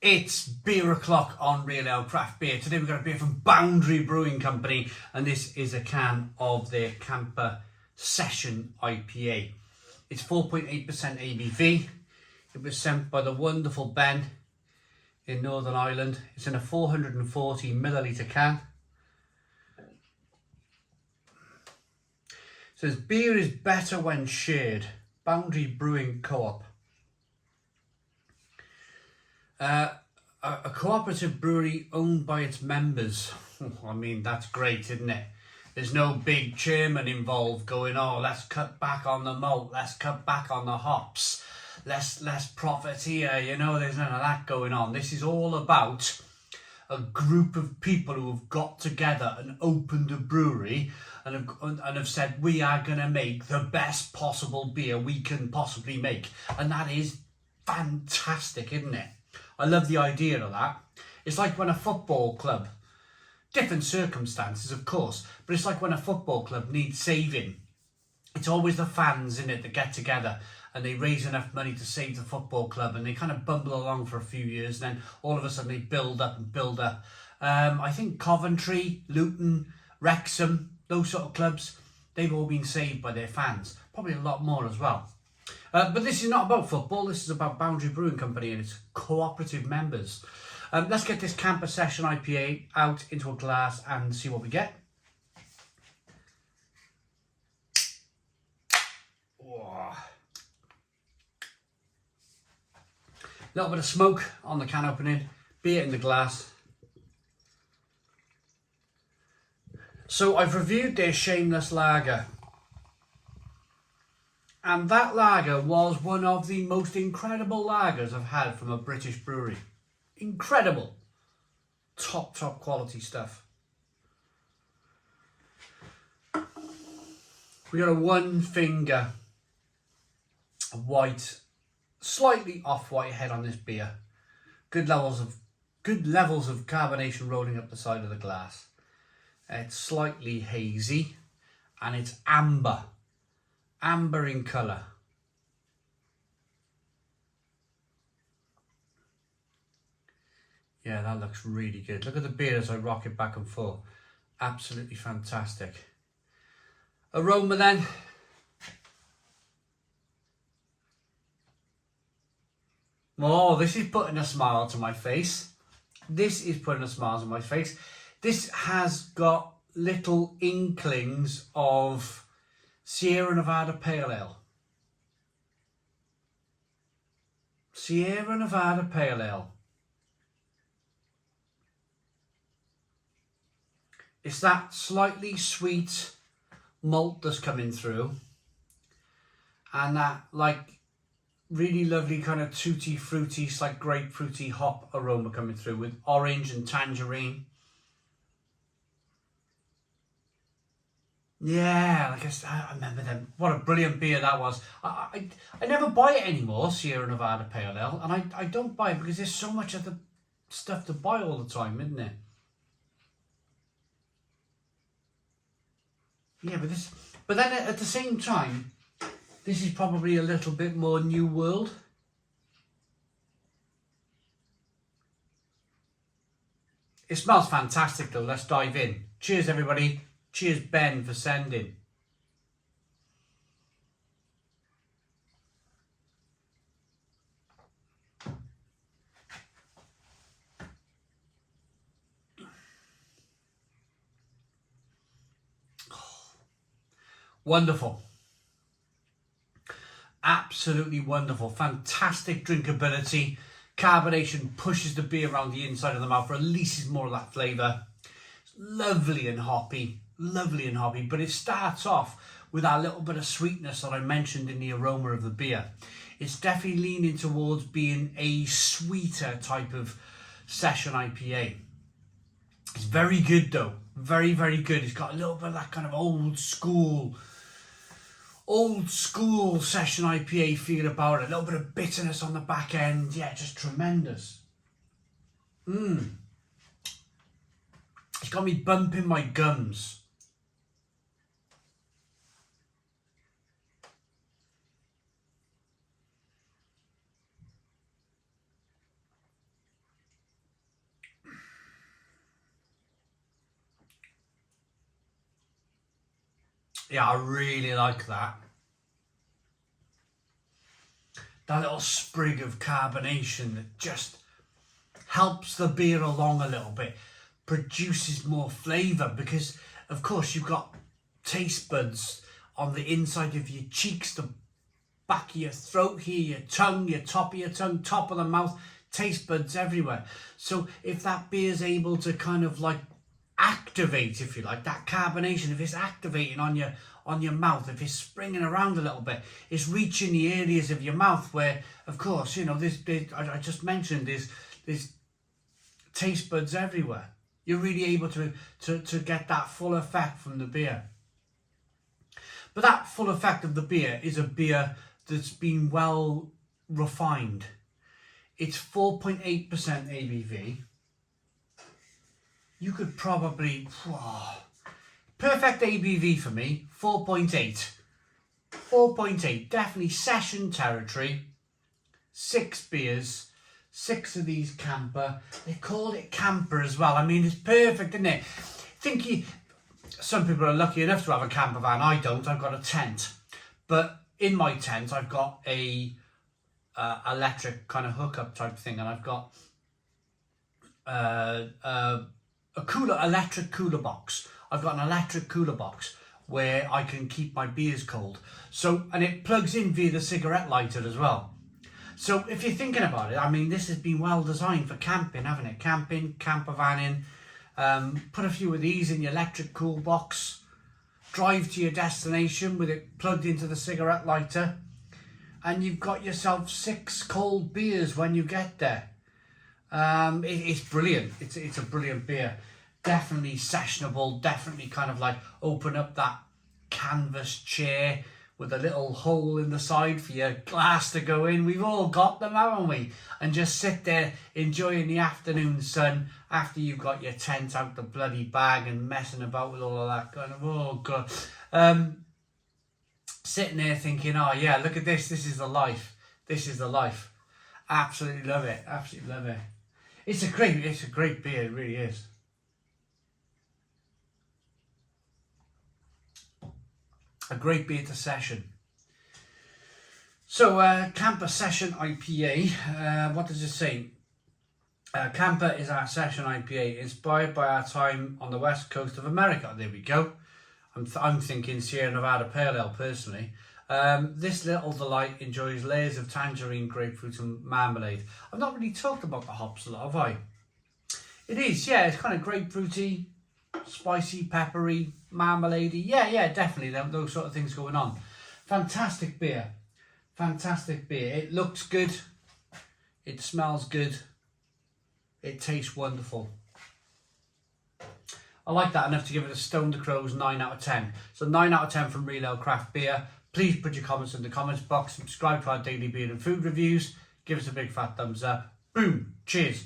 It's beer o'clock on Real Ale Craft Beer. Today we've got a beer from Boundary Brewing Company, and this is a can of their Camper Session IPA. It's 4.8% ABV. It was sent by the wonderful Ben in Northern Ireland. It's in a 440 milliliter can. It says beer is better when shared. Boundary Brewing Co-op. A cooperative brewery owned by its members. I mean, that's great, isn't it? There's no big chairman involved going, oh, let's cut back on the malt, let's cut back on the hops, less profit here, you know, there's none of that going on. This is all about a group of people who have got together and opened a brewery and have said, we are going to make the best possible beer we can possibly make. And that is fantastic, isn't it? I love the idea of that. It's like when a football club, different circumstances of course, but it's like when a football club needs saving. It's always the fans in it that get together and they raise enough money to save the football club, and they kind of bumble along for a few years, and then all of a sudden they build up and build up. I think Coventry, Luton, Wrexham, those sort of clubs, they've all been saved by their fans. Probably a lot more as well. But this is not about football, this is about Boundary Brewing Company and its cooperative members. Let's get this Camper Session IPA out into a glass and see what we get. Whoa. Little bit of smoke on the can opening, beer in the glass. So I've reviewed their Shameless Lager. And that lager was one of the most incredible lagers I've had from a British brewery. Incredible. Top quality stuff. We got a one finger white, slightly off-white head on this beer. Good levels of carbonation rolling up the side of the glass. It's slightly hazy and it's amber. Amber in colour. Yeah, that looks really good. Look at the beer as I rock it back and forth. Absolutely fantastic. Aroma then. Oh, this is putting a smile to my face. This is putting a smile to my face. This has got little inklings of Sierra Nevada Pale Ale. Sierra Nevada Pale Ale. It's that slightly sweet malt that's coming through. And that like really lovely kind of tutti fruity, like grapefruity hop aroma coming through with orange and tangerine. Yeah, like I remember them. What a brilliant beer that was. I never buy it anymore, Sierra Nevada Pale Ale, and I don't buy it because there's so much of the stuff to buy all the time, isn't there? Yeah, but then at the same time, this is probably a little bit more New World. It smells fantastic though. Let's dive in. Cheers, everybody. Cheers, Ben, for sending. Wonderful. Absolutely wonderful. Fantastic drinkability. Carbonation pushes the beer around the inside of the mouth, releases more of that flavour. It's lovely and hoppy. Lovely and hoppy, but it starts off with that little bit of sweetness that I mentioned in the aroma of the beer. It's definitely leaning towards being a sweeter type of session IPA. It's very good though, very good. It's got a little bit of that kind of old school session IPA feel about it. A little bit of bitterness on the back end. Yeah, just tremendous. It's got me bumping my gums. Yeah, I really like that. That little sprig of carbonation that just helps the beer along a little bit, produces more flavour, because of course you've got taste buds on the inside of your cheeks, the back of your throat here, your tongue, your top of your tongue, top of the mouth, taste buds everywhere. So if that beer's able to kind of like activate, if you like, that carbonation, if it's activating on your mouth, if it's springing around a little bit, it's reaching the areas of your mouth where, of course, you know, I just mentioned, there's taste buds everywhere. You're really able to get that full effect from the beer. But that full effect of the beer is a beer that's been well refined. It's 4.8% ABV. You could probably, perfect ABV for me, 4.8. 4.8, definitely session territory. 6 beers, 6 of these camper. They called it camper as well. I mean, it's perfect, isn't it? Some people are lucky enough to have a camper van. I don't. I've got a tent. But in my tent, I've got a electric kind of hookup type thing, and I've got electric cooler box. I've got an electric cooler box where I can keep my beers cold. So, and it plugs in via the cigarette lighter as well. So if you're thinking about it, I mean, this has been well designed for camping, haven't it? Camping, camper vanning. Put a few of these in your electric cool box. Drive to your destination with it plugged into the cigarette lighter. And you've got yourself 6 cold beers when you get there. It's brilliant. It's a brilliant beer. Definitely sessionable. Definitely kind of like open up that canvas chair with a little hole in the side for your glass to go in. We've all got them, haven't we? And just sit there enjoying the afternoon sun after you've got your tent out the bloody bag and messing about with all of that kind of, oh God. Sitting there thinking, oh yeah, look at this. This is the life. This is the life. Absolutely love it. Absolutely love it. It's a great beer. It really is. A great beer to session. So, Camper Session IPA. What does it say? Camper is our session IPA, inspired by our time on the west coast of America. There we go. I'm thinking Sierra Nevada Pale Ale personally. This little delight enjoys layers of tangerine, grapefruit and marmalade. I've not really talked about the hops a lot, have I? It is, yeah, it's kind of grapefruity, spicy, peppery, marmalade-y. Yeah, definitely those sort of things going on. Fantastic beer. Fantastic beer. It looks good. It smells good. It tastes wonderful. I like that enough to give it a Stone the Crows 9 out of 10. So 9 out of 10 from Real Ale Craft Beer. Please put your comments in the comments box. Subscribe to our daily beer and food reviews. Give us a big fat thumbs up. Boom. Cheers.